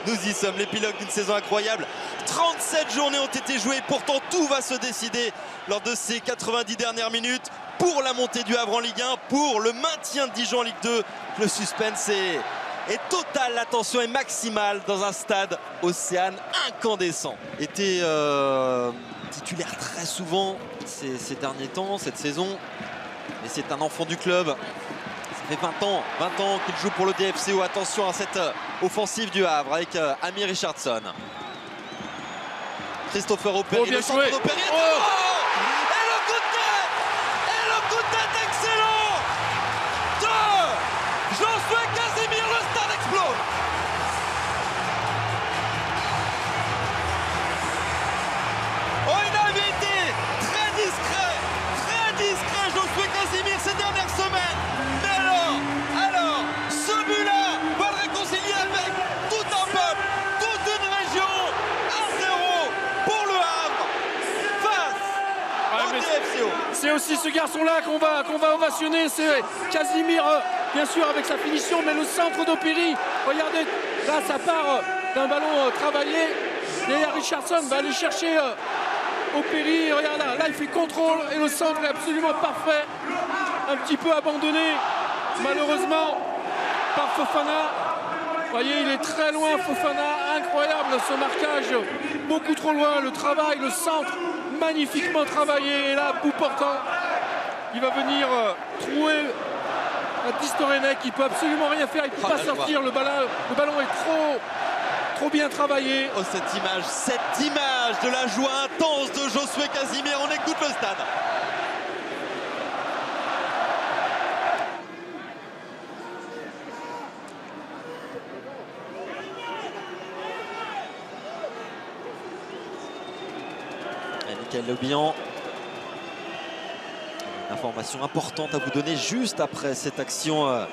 Nous y sommes, l'épilogue d'une saison incroyable. 37 journées ont été jouées, pourtant tout va se décider lors de ces 90 dernières minutes pour la montée du Havre en Ligue 1, pour le maintien de Dijon en Ligue 2. Le suspense est total, la tension est maximale dans un stade Océane incandescent. Était titulaire très souvent ces derniers temps, cette saison, mais c'est un enfant du club. Ça fait 20 ans qu'il joue pour le DFCO. Attention à cette offensive du Havre avec Ami Richardson. Christopher Opéry, le centre d'Opéry. Et le coup de tête! Et le coup de tête excellent de Josué Casimir, le stade explose. Oh, il avait été très discret Josué Casimir ces dernières semaines. Mais alors, ce but-là va le réconcilier avec tout un peuple, toute une région. 1-0 pour le Havre face au DFCO. C'est aussi ce garçon-là qu'on va ovationner, c'est Casimir, bien sûr avec sa finition, mais le centre d'Opéry, regardez, là ça part d'un ballon travaillé, et Richardson va aller chercher Opéry, regarde là il fait contrôle et le centre est absolument parfait, un petit peu abandonné malheureusement par Fofana. Vous voyez, il est très loin Fofana, incroyable ce marquage, beaucoup trop loin, le travail, le centre magnifiquement travaillé, et là, bout portant, il va venir trouer Tistorene qui peut absolument rien faire, il ne peut pas sortir, le ballon est trop bien travaillé. Oh, cette image de la joie intense de Josué Casimir, on écoute le stade. Mickaël Lebihan. Information importante à vous donner juste après cette action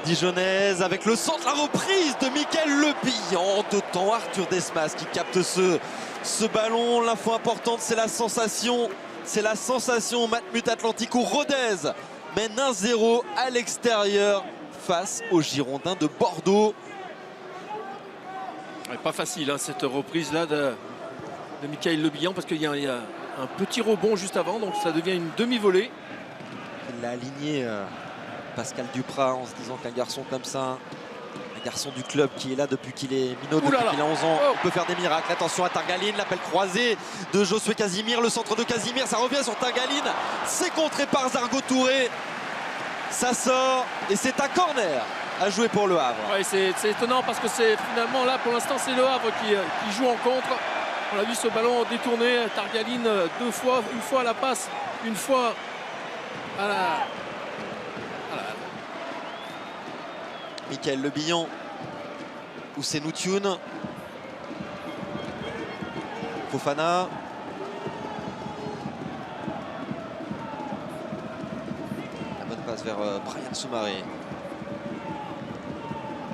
dijonnaise avec le centre, la reprise de Mickaël Lebihan. De temps, Arthur Desmas qui capte ce ballon. L'info importante, c'est la sensation. C'est la sensation Matmut Atlantico. Rodez mène 1-0 à l'extérieur face aux Girondins de Bordeaux. Pas facile hein, cette reprise-là de Mickaël Lebihan, parce qu'il y a un petit rebond juste avant, donc ça devient une demi-volée. Il a aligné Pascal Duprat en se disant qu'un garçon comme ça, un garçon du club qui est là depuis qu'il est minot, depuis qu'il a 11 ans, il peut faire des miracles. Attention à Targaline, l'appel croisé de Josué Casimir, le centre de Casimir, ça revient sur Targaline, c'est contré par Zargo Touré, ça sort et c'est un corner à jouer pour le Havre. Ouais, c'est étonnant parce que c'est finalement là pour l'instant c'est le Havre qui joue en contre. On a vu ce ballon détourné, Targaline 2 fois, une fois à la passe, une fois à la... Mickaël Lebihan, Ousseynou Thioune, Fofana. La bonne passe vers Brian Soumaré.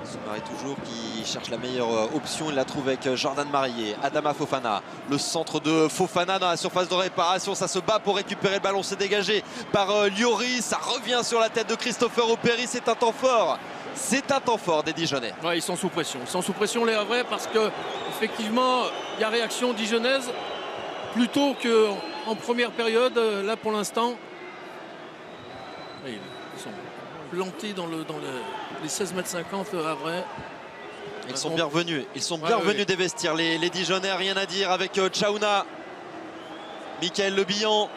Soumaré toujours qui cherche la meilleure option, il la trouve avec Jordan Marié. Adama Fofana, le centre de Fofana dans la surface de réparation, ça se bat pour récupérer le ballon, c'est dégagé par Liori, ça revient sur la tête de Christopher Opéry, c'est un temps fort. C'est un temps fort des Dijonnais. Ouais, ils sont sous pression les Havrais, parce que effectivement il y a réaction dijonnaise plutôt qu'en première période. Là pour l'instant ils sont plantés dans les 16,50 m Havrais. Ils sont bien revenus, des vestiaires, les Dijonnais, rien à dire avec Tchaouna. Mickaël Lebihan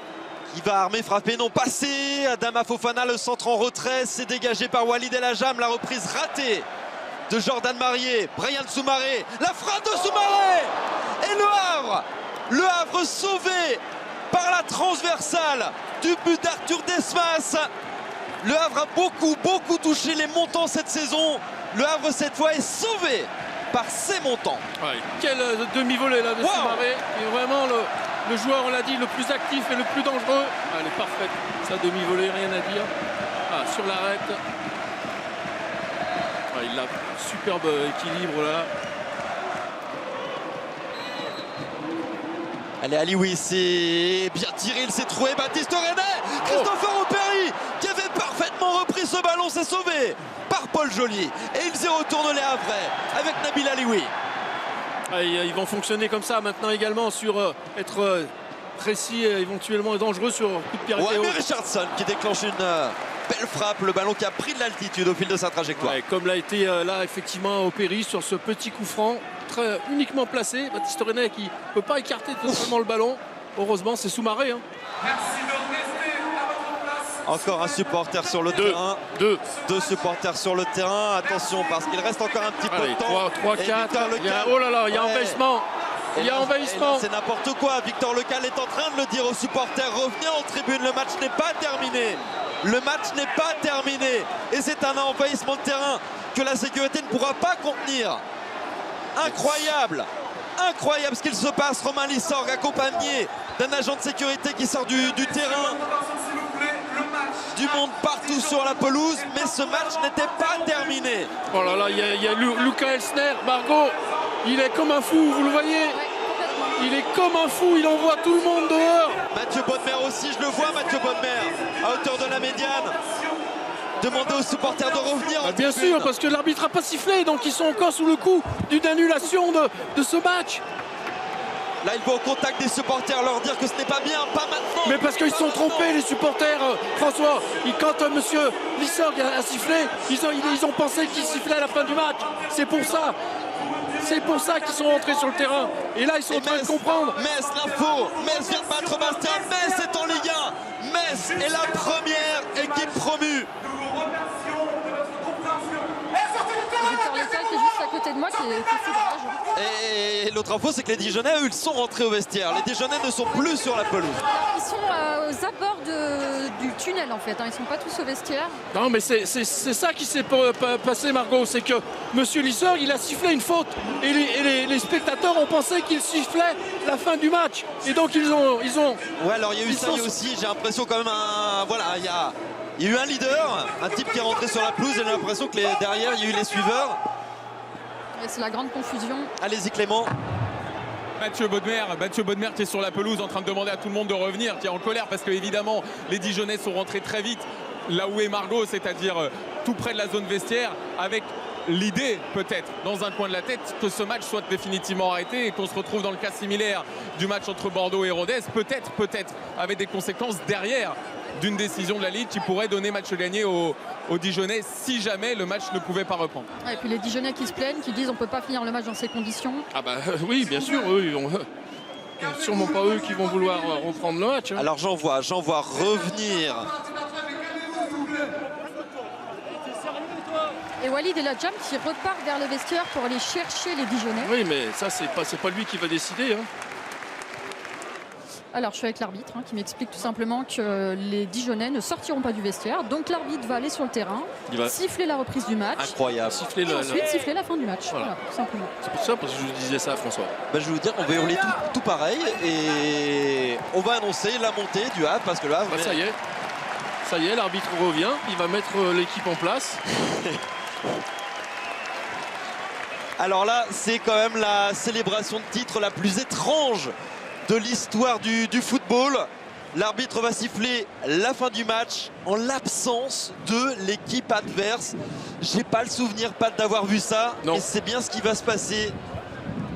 qui va armer, frapper, non passé. Adama Fofana, le centre en retrait, c'est dégagé par Walid El Ajam. La reprise ratée de Jordan Marié. Brian Soumaré, la frappe de Soumaré. Et le Havre sauvé par la transversale du but d'Arthur Desmas. Le Havre a beaucoup touché les montants cette saison. Le Havre cette fois est sauvé par ses montants. Ouais, quelle demi-volée là de Soumaré. Et vraiment le joueur, on l'a dit, le plus actif et le plus dangereux. Ah, elle est parfaite, sa demi-volée, rien à dire. Ah, sur l'arrêt. Ah, il a un superbe équilibre là. Allez, Alioui, c'est bien tiré, il s'est trouvé. Baptiste René, Christopher Opéry qui avait parfaitement repris ce ballon, s'est sauvé par par Paul Joliet. Et ils y retournent les Havrais avec Nabil Alioui. Ils vont fonctionner comme ça maintenant également sur être précis et éventuellement dangereux sur coup de pied arrêté haut. Ouais, Richardson qui déclenche une belle frappe, le ballon qui a pris de l'altitude au fil de sa trajectoire. Ouais, comme l'a été là effectivement Opéry sur ce petit coup franc, uniquement placé. Baptiste René qui ne peut pas écarter totalement le ballon. Heureusement, c'est sous-marée. Merci de rester à votre place. Encore un supporter sur le terrain. Deux supporters sur le terrain. Attention parce qu'il reste encore un petit peu de temps. 3, 4. Oh là là, il y a envahissement. Il y a envahissement. C'est n'importe quoi. Victor Lecal est en train de le dire aux supporters. Revenez en tribune, le match n'est pas terminé. Le match n'est pas terminé. Et c'est un envahissement de terrain que la sécurité ne pourra pas contenir. Incroyable. Incroyable ce qu'il se passe. Romain Lissorg accompagné d'un agent de sécurité qui sort du terrain. Du monde partout sur la pelouse, mais ce match n'était pas terminé. Oh là là, il y a Luca Elsner, Margot, il est comme un fou, vous le voyez. Il est comme un fou, il envoie tout le monde dehors. Mathieu Bodmer aussi, je le vois, Mathieu Bodmer, à hauteur de la médiane. Demander aux supporters de revenir. Bien sûr, parce que l'arbitre n'a pas sifflé, donc ils sont encore sous le coup d'une annulation de ce match. Là, il va au contact des supporters, leur dire que ce n'est pas bien, pas maintenant. Mais parce qu'ils sont trompés, les supporters, François. Quand monsieur Lissorg a sifflé, ils ont pensé qu'il sifflait à la fin du match. C'est pour ça. C'est pour ça qu'ils sont rentrés sur le terrain. Et là, ils sont en train de comprendre. Metz, l'info. Metz vient de battre Bastia. Metz est en Ligue 1. Metz est la première équipe promue. Victor Lecal qui est juste à côté de moi qui est fou de rage. Et l'autre info, c'est que les Dijonais, eux, ils sont rentrés au vestiaire. Les Dijonais ne sont plus sur la pelouse. Ils sont aux abords du tunnel en fait, ils ne sont pas tous au vestiaire. Non mais c'est ça qui s'est passé, Margot, c'est que monsieur Lissorg, il a sifflé une faute et les spectateurs ont pensé qu'il sifflait la fin du match et donc ils ont ouais, alors il y a eu ça aussi, j'ai l'impression quand même voilà, il y a eu un leader, un type qui est rentré sur la pelouse et j'ai l'impression que derrière il y a eu les suiveurs. C'est la grande confusion. Allez-y Clément. Mathieu Bodmer qui est sur la pelouse en train de demander à tout le monde de revenir, qui est en colère parce que évidemment les Dijonais sont rentrés très vite là où est Margot, c'est-à-dire tout près de la zone vestiaire, avec l'idée peut-être dans un coin de la tête que ce match soit définitivement arrêté et qu'on se retrouve dans le cas similaire du match entre Bordeaux et Rodez, peut-être avec des conséquences derrière d'une décision de la Ligue qui pourrait donner match gagné aux Dijonais si jamais le match ne pouvait pas reprendre. Et puis les Dijonais qui se plaignent, qui disent on ne peut pas finir le match dans ces conditions. Ah bah oui, bien sûr, eux, sûrement pas eux qui vont vouloir reprendre le match. Alors j'en vois revenir. Et Walid El Hadjam qui repart vers le vestiaire pour aller chercher les Dijonais. Oui, mais ça, c'est pas lui qui va décider. Alors, je suis avec l'arbitre qui m'explique tout simplement que les Dijonais ne sortiront pas du vestiaire. Donc, l'arbitre va aller sur le terrain, siffler la reprise du match. Incroyable. Ensuite, siffler la fin du match. Voilà, tout simplement. C'est pour ça parce que je vous disais ça, François. Je vais vous dire, on va hurler tout pareil et on va annoncer la montée du Havre parce que là, ça y est, l'arbitre revient. Il va mettre l'équipe en place. Alors là, c'est quand même la célébration de titre la plus étrange de l'histoire du football. L'arbitre va siffler la fin du match en l'absence de l'équipe adverse. J'ai pas le souvenir d'avoir vu ça. Non. Et c'est bien ce qui va se passer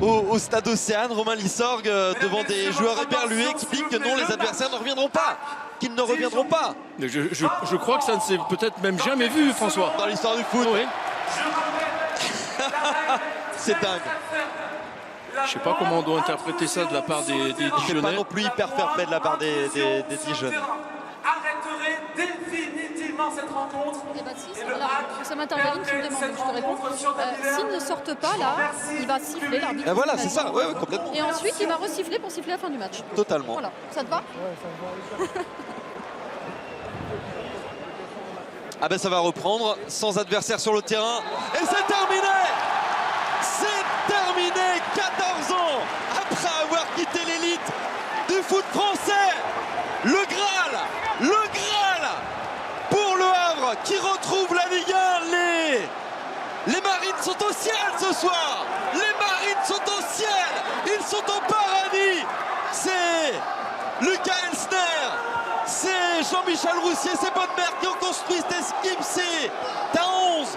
au stade Océane. Romain Lissorg devant des joueurs éberlués explique que non, les adversaires ne reviendront pas, qu'ils ne reviendront pas. Je crois que ça ne s'est peut-être même jamais vu, François. Dans l'histoire du foot. Oui. C'est dingue. Je sais pas comment on doit interpréter ça de la part des C'est pas Dijonais. non plus hyper fair-play de la part des Dijonais. Arrêterait définitivement cette rencontre. Et Baptiste, ça m'intervient qui me demande, je te réponds. S'ils ne sortent pas là, il va siffler l'arbitre. Et voilà, c'est ça, ouais, complètement. Et ensuite, il va resiffler pour siffler la fin du match. Totalement. Voilà, ça te va? Ah ben ça va reprendre, sans adversaire sur le terrain. Et c'est terminé! C'est terminé! 14 ans après avoir quitté l'élite du foot français! Le Graal pour le Havre qui retrouve la Ligue 1. Les Marines sont au ciel ce soir! Les Marines sont au ciel! Ils sont au paradis! C'est Luca Elsner! C'est Jean Jean-Michel Roussier, c'est Bodmer qui ont construit cette équipe. C'est d'un 11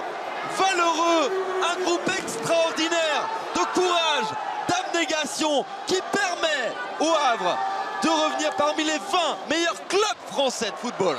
valeureux, un groupe extraordinaire de courage, d'abnégation qui permet au Havre de revenir parmi les 20 meilleurs clubs français de football.